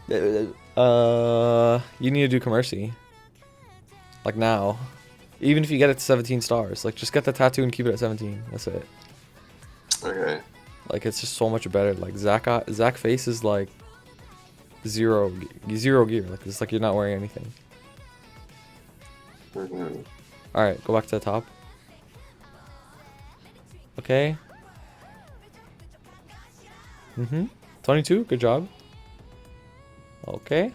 You need to do commercy. Like now. Even if you get it to 17 stars. Like, just get the tattoo and keep it at 17. That's it. Okay. Like, it's just so much better. Like, Zach face is like zero gear. Like, it's like you're not wearing anything. Alright, go back to the top. Okay. 22, good job. Okay.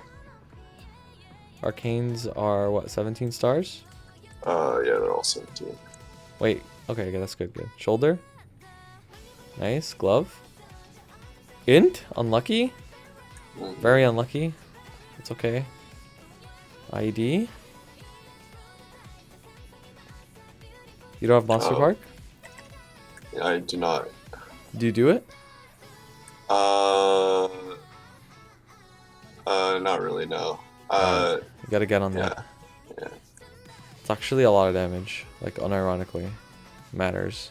Arcanes are what, 17 stars? Yeah, they're all 17. Wait, okay, that's good. Shoulder. Nice. Glove. Int, unlucky. Very unlucky. It's okay. ID. You don't have Monster Park? Yeah, I do not. Do you do it? Not really, no. You gotta get on that. Yeah. It's actually a lot of damage, like unironically. Matters.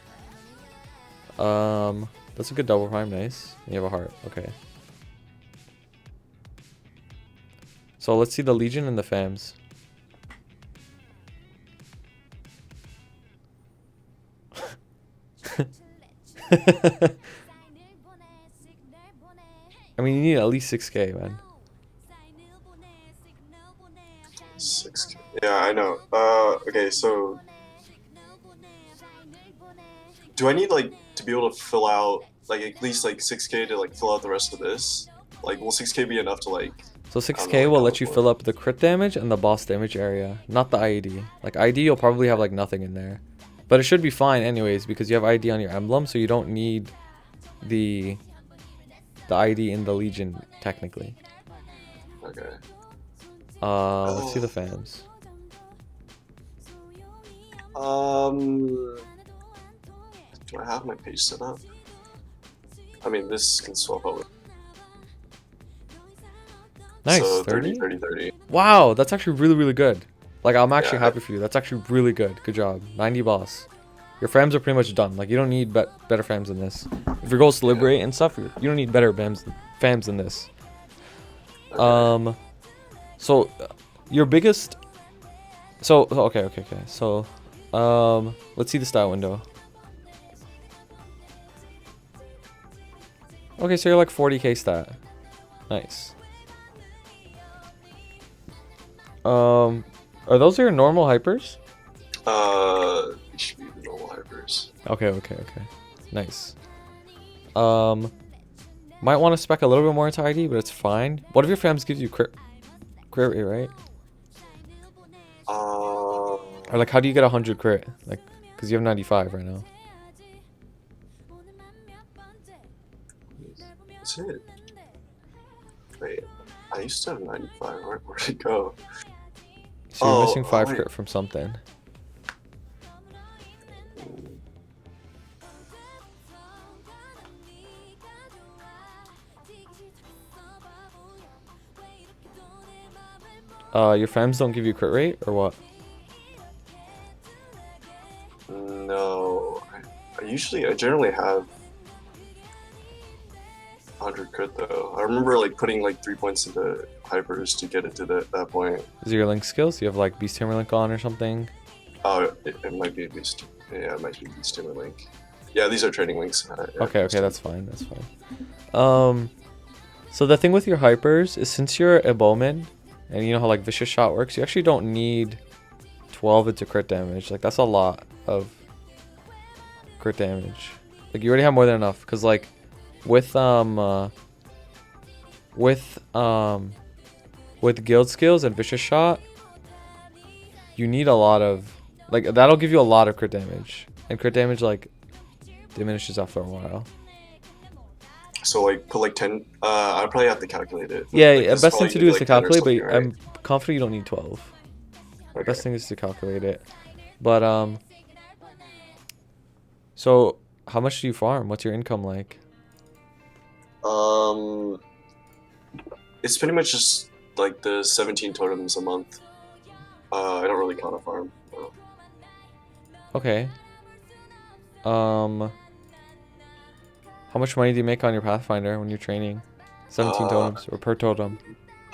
That's a good double prime, nice. You have a heart, okay. So let's see the Legion and the Fams. I mean, you need at least 6k, man. 6K. Yeah, I know. Okay, so do I need like to be able to fill out like at least like 6K to like fill out the rest of this? Like, will 6K be enough to like? So 6k will let you fill up the crit damage and the boss damage area, not the IED. Like ID, you'll probably have like nothing in there, but it should be fine anyways because you have ID on your emblem, so you don't need the ID in the Legion technically. Okay. Let's see the Fams. Do I have my page set up? I mean, this can swap over. Nice, So 30? 30. Wow, that's actually really good. Like, I'm actually happy for you. That's actually really good. Good job. 90 boss. Your Fams are pretty much done. Like, you don't need better Fams than this. If your goal is to liberate and stuff, you don't need better Fams than this. Okay. So, your biggest... So, okay. So, let's see the style window. Okay, so you're like 40k stat. Nice. Are those your normal hypers? These should be the normal hypers. Okay. Nice. Might want to spec a little bit more into ID, but it's fine. What if your Fams gives you crit rate, right? Or like, how do you get 100 crit? Like, because you have 95 right now. Is it? Wait, I used to have 95. Where'd it go? So you're missing 5 crit from something. Your Fams don't give you crit rate, or what? No, I generally have 100 crit though. I remember like putting like 3 points into hypers to get it to that point. Is it your link skills? You have like Beast Hammer Link on or something? Oh, it might be Beast. Yeah, it might be Beast Hammer Link. Yeah, these are trading links. Okay, that's fine. So the thing with your hypers is since you're a bowman, and you know how like vicious shot works, you actually don't need 12 into crit damage. Like that's a lot of crit damage. Like you already have more than enough. Cause like with guild skills and vicious shot, you need a lot of like that'll give you a lot of crit damage, and crit damage like diminishes after a while. So like put like 10. I'd probably have to calculate it. Yeah, like, best thing to do is to calculate, but right? I'm confident you don't need 12. Okay. Best thing is to calculate it. But so how much do you farm? What's your income like? It's pretty much just like the 17 totems a month. I don't really count a farm. No. Okay. How much money do you make on your Pathfinder when you're training? 17 totems or per totem?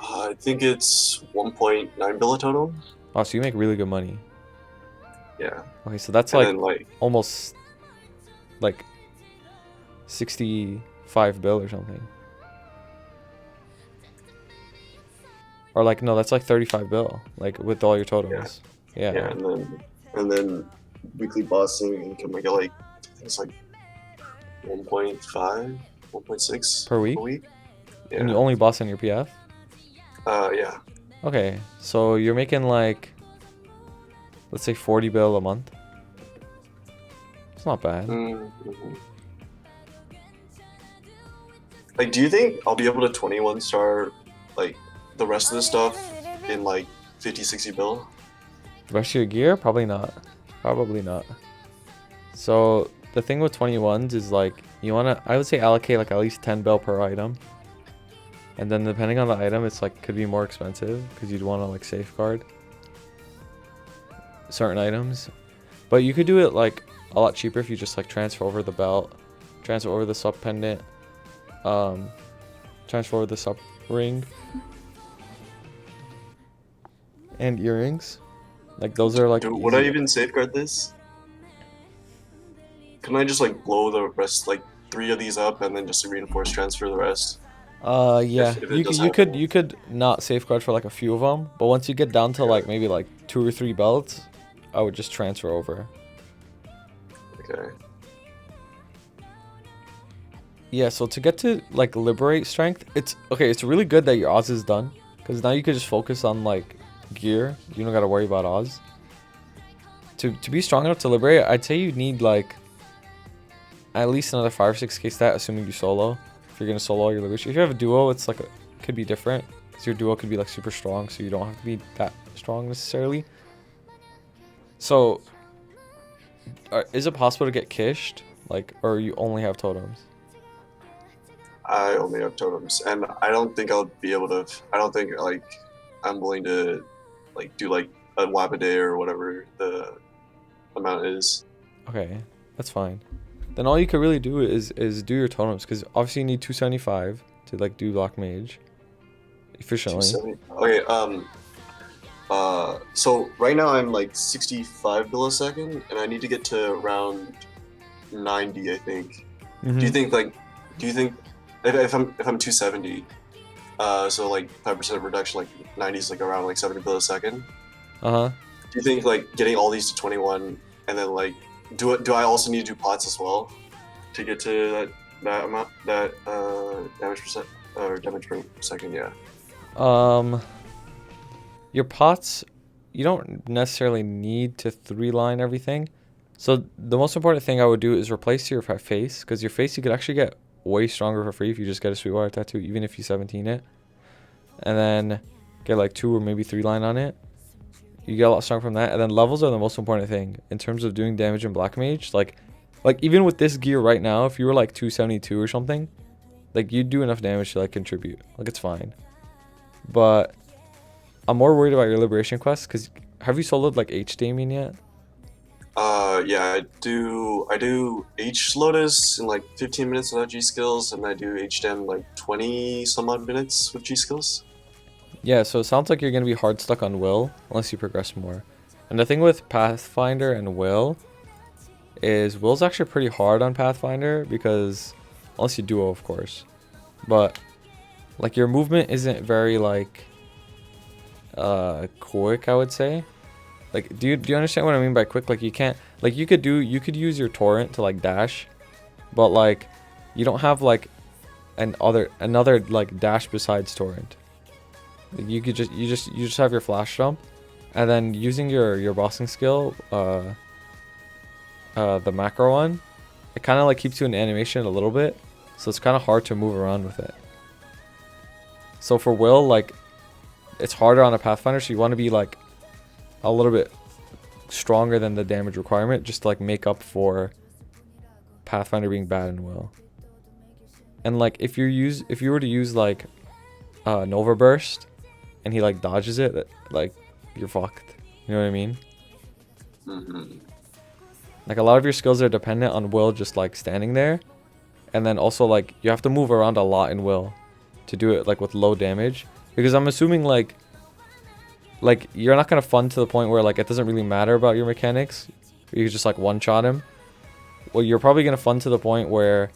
I think it's 1.9 bill a total. Oh, so you make really good money. Yeah. Okay, so that's And like then like almost like 65 bill or something. Or like no, that's like 35 bill, like with all your yeah, totems. yeah, Yeah. and then weekly bossing income I get like I think it's like 1.5, 1.6 Per a week? week. And you Yeah. only boss on your PF? Yeah. Okay, so you're making like, let's say 40 bill a month. It's not bad. Mm-hmm. Like, do you think I'll be able to 21 star like the rest of the stuff in like 50, 60 bill? The rest of your gear? Probably not. Probably not. So the thing with 21s is like, you want to, I would say allocate like at least 10 bill per item. And then depending on the item, it's like could be more expensive because you'd want to like safeguard certain items. But you could do it like a lot cheaper if you just like transfer over the belt, transfer over the sub pendant, transfer over the sub ring, and earrings. Like those are like Would I easy. even safeguard this? Can I just like blow the rest, like three of these up, and then just reinforce transfer the rest? Yeah, If it you does you could happen. you could not safeguard for like a few of them, but once you get down to like Okay. maybe like 2 or 3 belts, I would just transfer over. Okay. Yeah, so to get to like liberate strength, it's okay. It's really good that your Oz is done because now you could just focus on like gear. You don't gotta worry about Oz. To be strong enough to liberate, I'd say you need like at least another 5 or 6k stat, assuming you solo. If you're gonna solo your liberation, if you have a duo, it's like could be different because your duo could be like super strong, so you don't have to be that strong necessarily. So, is it possible to get kished, like, or you only have totems? I only have totems, and I don't think I'll be able to. I don't think like I'm willing to like do like a wab a day or whatever the amount is. Okay, that's fine. Then all you could really do is do your totems because obviously you need 275 to like do Black Mage efficiently. 270. Okay. So right now I'm like 65 millisecond, and I need to get to around 90, I think. Do you Mm-hmm. think like, do you think if I'm 270, so like 5% reduction, like 90 is like around like 70 millisecond. Uh-huh. Do you think like getting all these to 21 and then like do I also need to do pots as well to get to that amount that damage percent or damage per second? Yeah. Um, your pots, you don't necessarily need to 3-line everything. So the most important thing I would do is replace your face because your face you could actually get way stronger for free if you just get a Sweetwater tattoo, even if you 17 it, and then get like 2 or maybe 3-line on it. You get a lot stronger from that, and then levels are the most important thing in terms of doing damage in Black Mage. Like even with this gear right now, if you were like 272 or something, like you'd do enough damage to like contribute. Like it's fine. But I'm more worried about your liberation quest because have you soloed like H Damien yet? Yeah, I do H Lotus in like 15 minutes without G skills, and I do H Dem like 20 some odd minutes with G skills. Yeah, so it sounds like you're gonna be hard stuck on Will unless you progress more. And the thing with Pathfinder and Will is Will's actually pretty hard on Pathfinder because unless you duo, of course. But like your movement isn't very like quick, I would say. Like do you understand what I mean by quick? Like you can't like you could use your torrent to like dash, but like you don't have like another like dash besides torrent. Like, you just have your flash jump, and then using your bossing skill, the macro one, it kind of like keeps you in animation a little bit, so it's kind of hard to move around with it. So for Will, like it's harder on a Pathfinder, so you want to be like a little bit stronger than the damage requirement just to like make up for Pathfinder being bad in Will. And like if you were to use like Nova Burst and he like dodges it, like you're fucked. You know what I mean? Mm-hmm. Like a lot of your skills are dependent on Will just like standing there, and then also like you have to move around a lot in Will to do it like with low damage. Because I'm assuming like you're not gonna fund to the point where like it doesn't really matter about your mechanics. You could just like one shot him. Well, you're probably gonna fund to the point where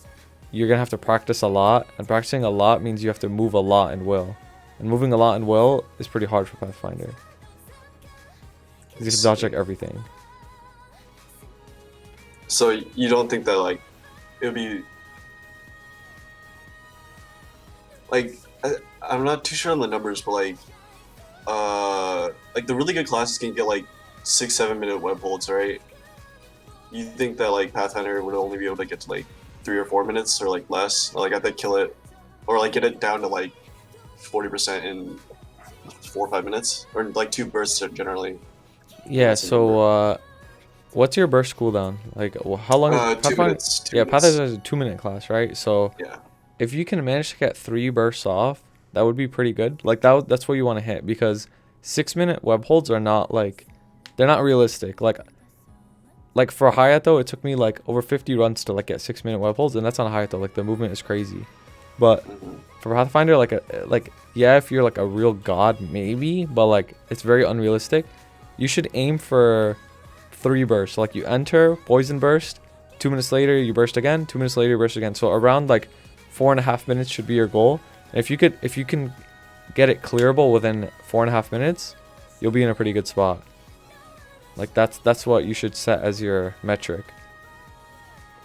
you're gonna have to practice a lot, and practicing a lot means you have to move a lot in will, and moving a lot in will is pretty hard for Pathfinder. You have to dodge like everything. So you don't think that like it would be like I'm not too sure on the numbers, but like the really good classes can get like 6-7 minute web holds, right? You think that like Pathfinder would only be able to get to like 3 or 4 minutes or like less? Or, like have to kill it, or like get it down to like 40% in 4 or 5 minutes, or like 2 bursts generally. Yeah. So what's your burst cooldown? Like how long? Is 2 minutes. 2 yeah, minutes. Pathfinder is a 2-minute class, right? So Yeah. if you can manage to get 3 bursts off, that would be pretty good. Like that's what you want to hit, because 6-minute web holds are not like, they're not realistic. Like for Hayato, it took me like over 50 runs to like get 6-minute web holds, and that's on Hayato. Like the movement is crazy. But for Pathfinder, like yeah, if you're like a real god, maybe, but like it's very unrealistic. You should aim for 3 bursts. Like you enter, poison burst, 2 minutes later you burst again, 2 minutes later you burst again. So around like 4.5 minutes should be your goal. And if you can get it clearable within 4.5 minutes, you'll be in a pretty good spot. Like that's what you should set as your metric.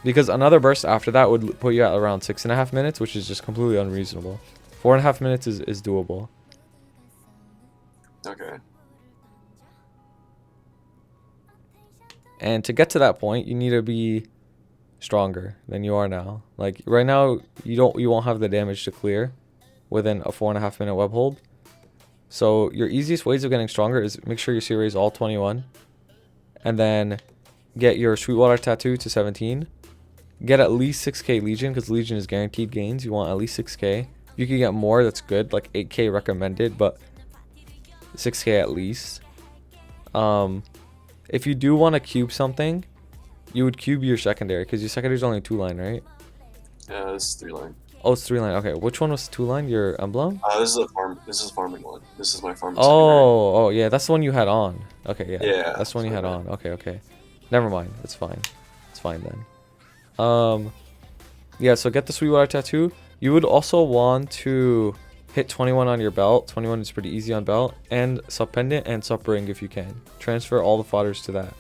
Because another burst after that would put you at around 6.5 minutes, which is just completely unreasonable. 4.5 minutes is doable. Okay. And to get to that point, you need to be stronger than you are now. Like right now, you won't have the damage to clear within a 4.5 minute web hold. So your easiest ways of getting stronger is make sure your CRA is all 21, and then get your Sweetwater Tattoo to 17. Get at least 6k Legion, because Legion is guaranteed gains. You want at least 6k. You can get more, that's good, like 8k recommended, but 6k at least. If you do want to cube something, you would cube your secondary, because your secondary is only 2-line, right? Yeah, this is 3-line. Oh, it's 3-line. Okay, which one was 2-line? Your emblem? This is a farm. This is a farming one. This is my farming. Oh, yeah, that's the one you had on. Okay, yeah. Yeah, That's the one you had okay. on. Okay. Never mind. It's fine. It's fine then. Yeah, so get the Sweetwater Tattoo. You would also want to hit 21 on your belt. 21 is pretty easy on belt. And sub pendant and sub ring if you can. Transfer all the fodders to that.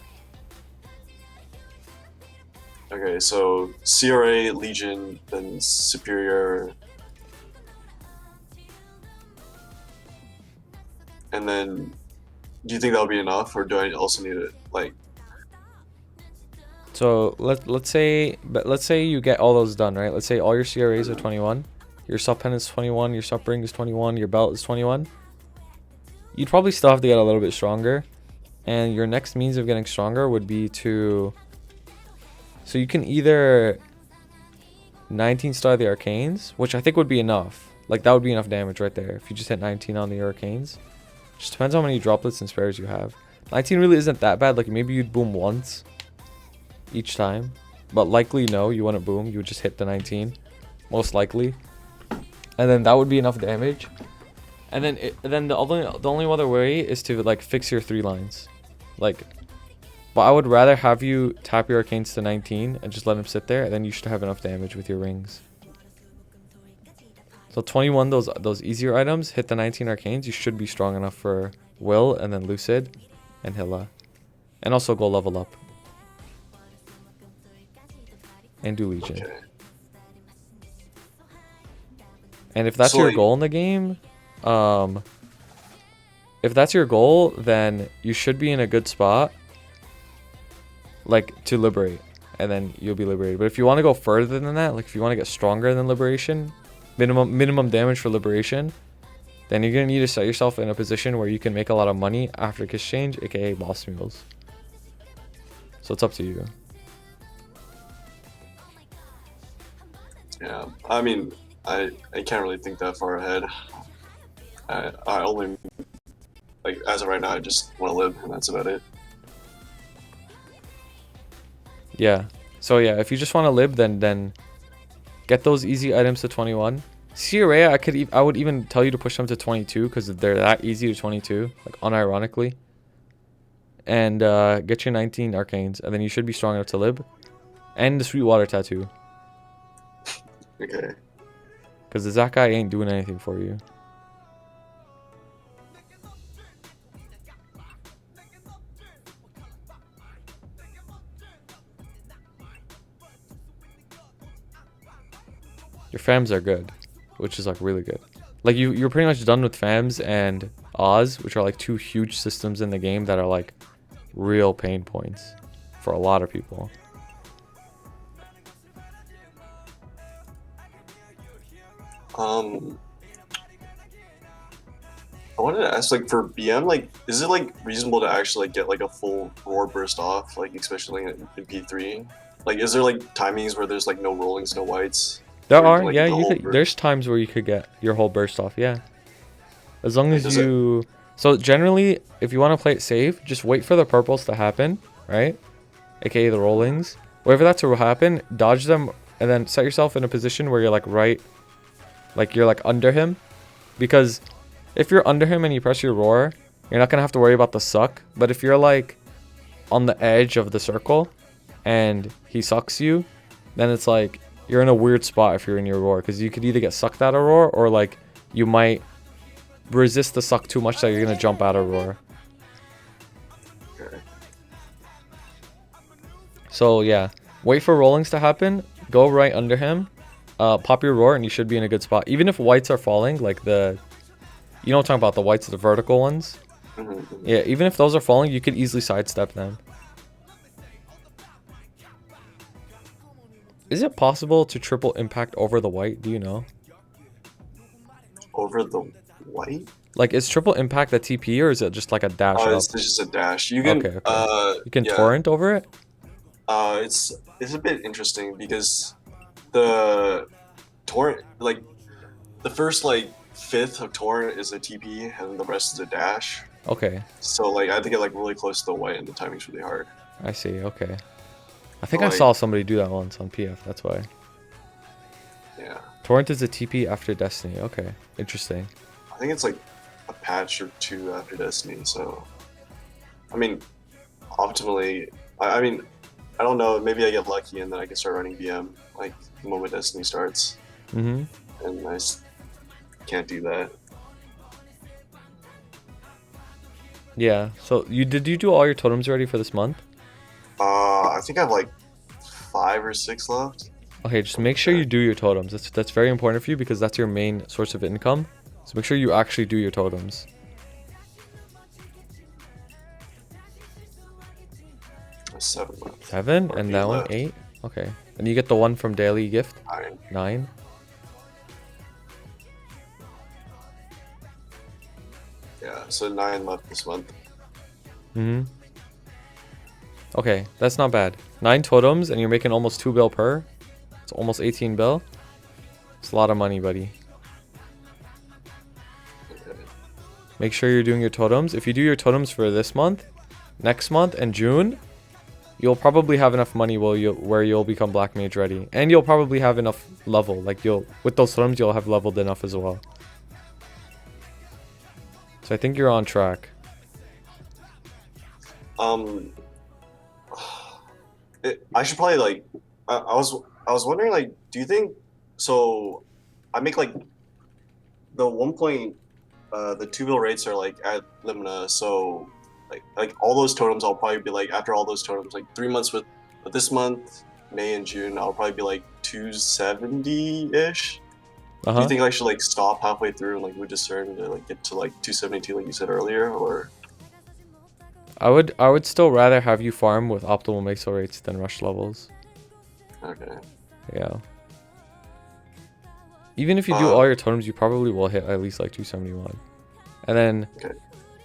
Okay, so CRA, Legion, then Superior, and then do you think that'll be enough, or do I also need it like? So let's say you get all those done, right? Let's say all your CRAs are 21, your sub pendant is 21, your sub ring is 21, your belt is 21. You'd probably still have to get a little bit stronger, and your next means of getting stronger would be to. So you can either 19 star the arcanes, which I think would be enough. Like that would be enough damage right there if you just hit 19 on the arcanes. Just depends how many droplets and spares you have. 19 really isn't that bad. Like maybe you'd boom once each time, but likely no, you wouldn't boom. You would just hit the 19, most likely, and then that would be enough damage. And then the only other way is to like fix your 3 lines, like. But I would rather have you tap your arcanes to 19 and just let them sit there, and then you should have enough damage with your rings. So 21, those easier items, hit the 19 arcanes, you should be strong enough for Will, and then Lucid, and Hilla. And also go level up. And do Legion. Okay. And if that's So, your like- goal in the game, if that's your goal, then you should be in a good spot. Like to liberate, and then you'll be liberated. But if you want to go further than that, like if you want to get stronger than liberation, minimum damage for liberation, then you're gonna need to set yourself in a position where you can make a lot of money after kiss change, aka boss mules. So it's up to you. Yeah, I mean, I can't really think that far ahead. I only like as of right now, I just want to live, and that's about it. Yeah. So yeah, if you just want to lib, then get those easy items to 21. CRA, I would even tell you to push them to 22 because they're that easy to 22, like unironically. And get your 19 arcanes, and then you should be strong enough to lib. And the Sweetwater tattoo. Okay. Because the Zakai ain't doing anything for you. Your FAMs are good, which is like really good. Like you're pretty much done with FAMs and Oz, which are like two huge systems in the game that are like real pain points for a lot of people. I wanted to ask, like, for BM, like, is it like reasonable to actually like, get like a full roar burst off, like especially in P3? Like, is there like timings where there's like no rollings, no whites? There Where you are, can, like, yeah. get the You whole could. burst? There's times where you could get your whole burst off, yeah. As long as Does it- you. So generally, if you want to play it safe, just wait for the purples to happen, right? AKA the rollings. Whatever that's to happen, dodge them, and then set yourself in a position where you're like you're like under him, because if you're under him and you press your roar, you're not gonna have to worry about the suck. But if you're like on the edge of the circle and he sucks you, then it's like you're in a weird spot if you're in your roar, because you could either get sucked out of roar or like you might resist the suck too much that you're gonna jump out of roar. Okay. So yeah, wait for rollings to happen, go right under him, pop your roar, and you should be in a good spot. Even if whites are falling, like you know what I'm talking about, the whites, the vertical ones. Mm-hmm. Yeah, even if those are falling, you could easily sidestep them. Is it possible to triple impact over the white? Do you know? Over the white? Like, is triple impact a TP, or is it just like a dash Oh, up? it's just a dash. You can. Okay. You can Yeah. torrent over it? It's a bit interesting because the torrent, like the first like fifth of torrent is a TP and the rest is a dash. Okay, So like I have to get like really close to the white and the timing's really hard. I see. Okay. I think Like- I saw somebody do that once on PF, that's why. Yeah. Torrent is a TP after Destiny. Okay, interesting. I think it's like a patch or two after Destiny, so I mean optimally I mean I don't know, maybe I get lucky and then I can start running BM like the moment Destiny starts. Mm-hmm. And I can't do that. Yeah, so did you do all your totems already for this month? I think I have like 5 or 6 left. Okay, just make sure you do your totems. That's very important for you because that's your main source of income. So make sure you actually do your totems. 7 left. 7? Or And 8 that one? left. 8? Okay. And you get the one from daily gift? 9. 9? Yeah, so 9 left this month. Mm-hmm. Okay, that's not bad. 9 totems and you're making almost 2 bill per. It's almost 18 bill. It's a lot of money, buddy. Okay. Make sure you're doing your totems. If you do your totems for this month, next month, and June, you'll probably have enough money where you'll become Black Mage ready. And you'll probably have enough level. Like with those totems, you'll have leveled enough as well. So I think you're on track. I should probably like. I was wondering like, do you think so? I make like the 1 point, the 2 bill rates are like at Limina, so like all those totems I'll probably be like after all those totems like 3 months with this month, May and June I'll probably be like 270 ish. Do you think I should like stop halfway through and like would discern to like get to like 272 like you said earlier, or? I would still rather have you farm with optimal Mexo rates than rush levels. Okay. Yeah. Even if you do all your totems, you probably will hit at least like 271. And then Okay.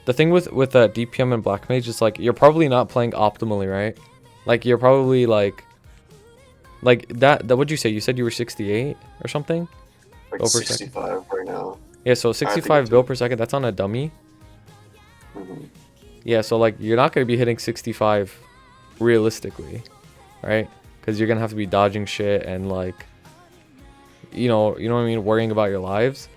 the thing with DPM and Black Mage is like you're probably not playing optimally, right? Like you're probably like that what'd you say? You said you were 68 or something? Like Bill per second. 65 right now. Yeah, so 65 bill per second, that's on a dummy. Mm-hmm. Yeah, so like you're not going to be hitting 65 realistically, right? Because you're going to have to be dodging shit and like you know what I mean, worrying about your lives.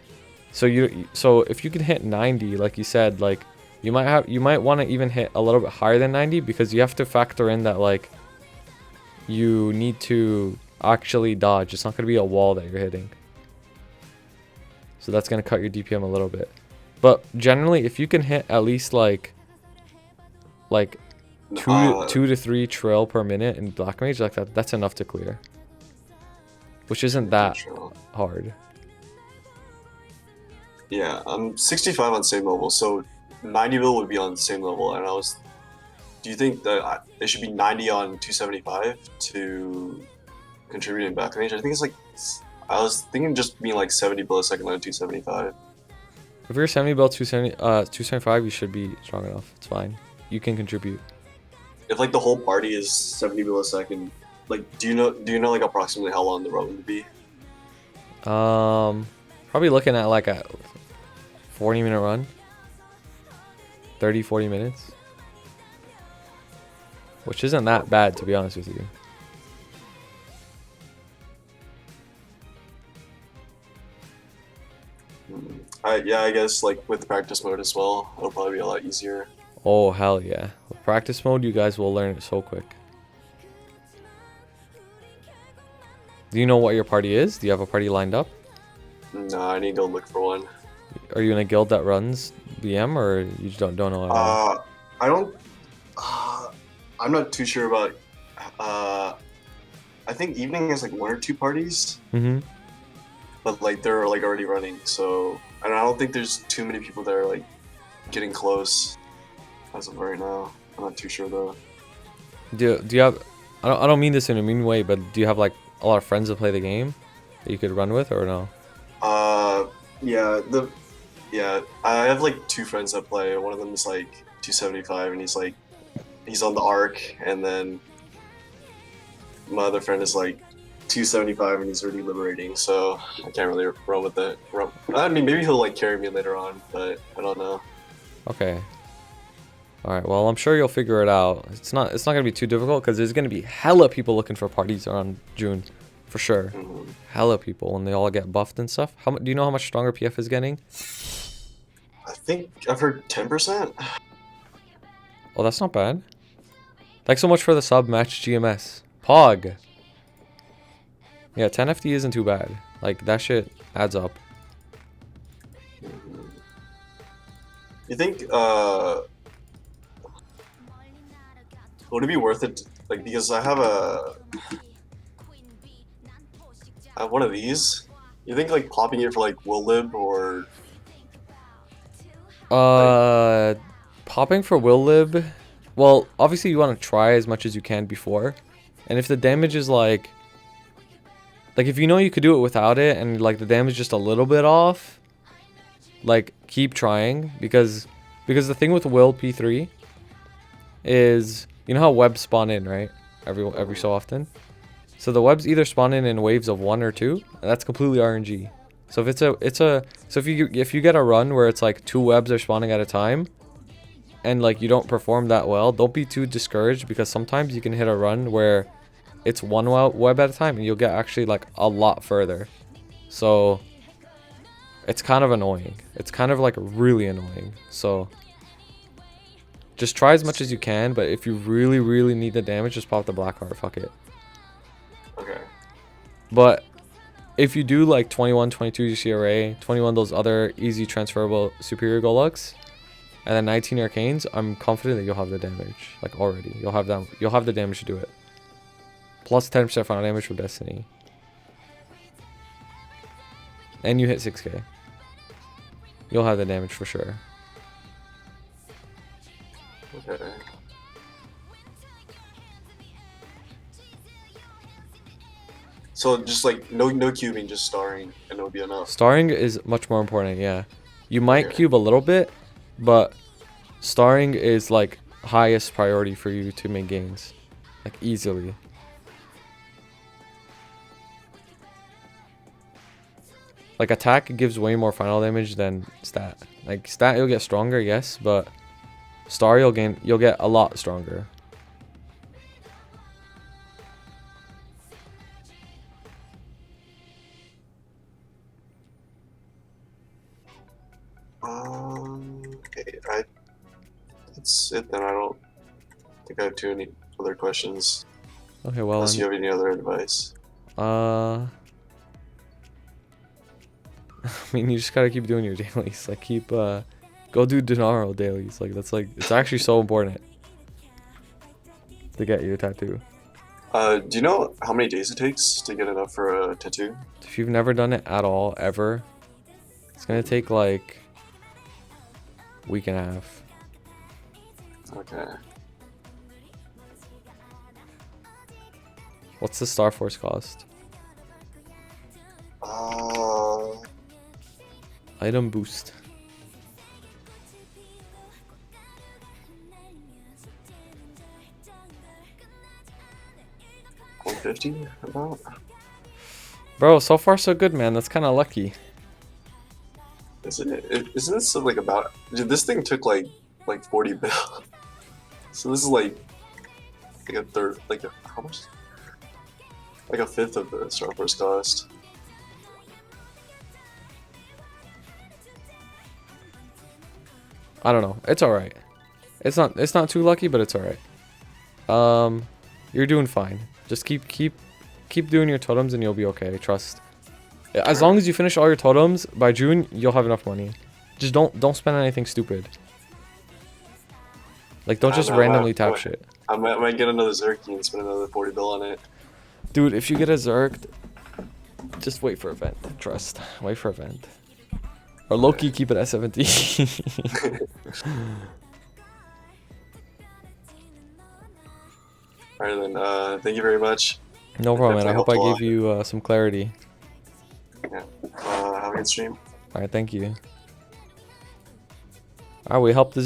So if you can hit 90, like you said, like you might want to even hit a little bit higher than 90, because you have to factor in that like you need to actually dodge. It's not going to be a wall that you're hitting. So that's going to cut your DPM a little bit. But generally, if you can hit at least like two to three trill per minute in Black Mage, like that's enough to clear. Which isn't that hard. Yeah, I'm 65 on same level, so 90 mil would be on the same level, and do you think that it should be 90 on 275 to contribute in back range? I think it's like, I was thinking just being like 70 bullets second on 275. If you're 70 build 275, you should be strong enough. It's fine. You can contribute. If like the whole party is 70 bullets second, like do you know like approximately how long the run would be? Probably looking at like a 40-minute run. 30-40 minutes. Which isn't that bad, to be honest with you. Yeah, I guess like with practice mode as well, it'll probably be a lot easier. Oh, hell yeah. With practice mode, you guys will learn it so quick. Do you know what your party is? Do you have a party lined up? No, I need to go look for one. Are you in a guild that runs BM, or you just don't know at all? I don't. I'm not too sure about. I think evening has like 1 or 2 parties. Mm-hmm. But like they're like already running, so I don't think there's too many people that are like getting close as of right now. I'm not too sure though. Do you have? I don't mean this in a mean way, but do you have like a lot of friends that play the game that you could run with, or no? Yeah, I have like 2 friends that play. One of them is like 275, and he's on the arc, and then my other friend is like 275, and he's already liberating, so I can't really run with it. I mean, maybe he'll like carry me later on, but I don't know. Okay. All right. Well, I'm sure you'll figure it out. It's not gonna be too difficult, because there's gonna be hella people looking for parties around June, for sure. Mm-hmm. Hella people when they all get buffed and stuff. Do you know how much stronger PF is getting? I think I've heard 10%. Oh, that's not bad. Thanks so much for the sub, Match GMS. Pog. Yeah, 10 FD isn't too bad. Like, that shit adds up. You think, would it be worth it? Like, because I have one of these. You think, like, popping it for, like, will lib or... Popping for will lib. Well, obviously you want to try as much as you can before. And if the damage is, like, if you know you could do it without it, and like the damage is just a little bit off, like keep trying, because the thing with Will P3 is, you know how webs spawn in, right? Every so often. So the webs either spawn in waves of 1 or 2, and that's completely RNG. So if you get a run where it's like 2 webs are spawning at a time, and like you don't perform that well, don't be too discouraged, because sometimes you can hit a run where it's 1 web at a time and you'll get actually like a lot further. So it's kind of annoying. It's kind of like really annoying. So just try as much as you can, but if you really, really need the damage, just pop the black heart. Fuck it. Okay. But if you do like 21, 22 GCRA, 21 those other easy transferable superior Golux, and then 19 arcanes, I'm confident that you'll have the damage. Like already. You'll have the damage to do it. Plus 10% final damage from Destiny. And you hit 6k. You'll have the damage for sure. Okay. So just like no cubing, just starring, and it'll be enough. Starring is much more important, yeah. You might cube a little bit, but starring is like highest priority for you to make gains. Like easily. Like attack gives way more final damage than stat. Like stat you'll get stronger, yes, but star you'll get a lot stronger. Okay, that's it then. I don't think I have too many other questions. Okay, well, Unless you have any other advice. I mean, you just gotta keep doing your dailies. Like, go do Denaro dailies. Like, it's actually so important to get your tattoo. Do you know how many days it takes to get enough for a tattoo? If you've never done it at all, ever, it's gonna take like a week and a half. Okay. What's the Star Force cost? Item boost. $150 about? Bro, so far so good, man. That's kind of lucky. Isn't this like about? Dude, this thing took like 40 bill. So this is like a third, how much? Like a fifth of the Star Force cost. I don't know. It's all right. It's not too lucky, but it's all right. You're doing fine. Just keep doing your totems and you'll be okay. Trust. As long as you finish all your totems by June, you'll have enough money. Just don't spend anything stupid. Like, don't just randomly tap shit. I might get another Zerky and spend another 40 bill on it. Dude, if you get a Zerked, just wait for event. Trust. Wait for event. Or Loki, keep it at 70. Alright then, thank you very much. No problem, man. I hope I Definitely gave you some clarity. Yeah. Have a good stream. Alright, thank you. Alright, we helped the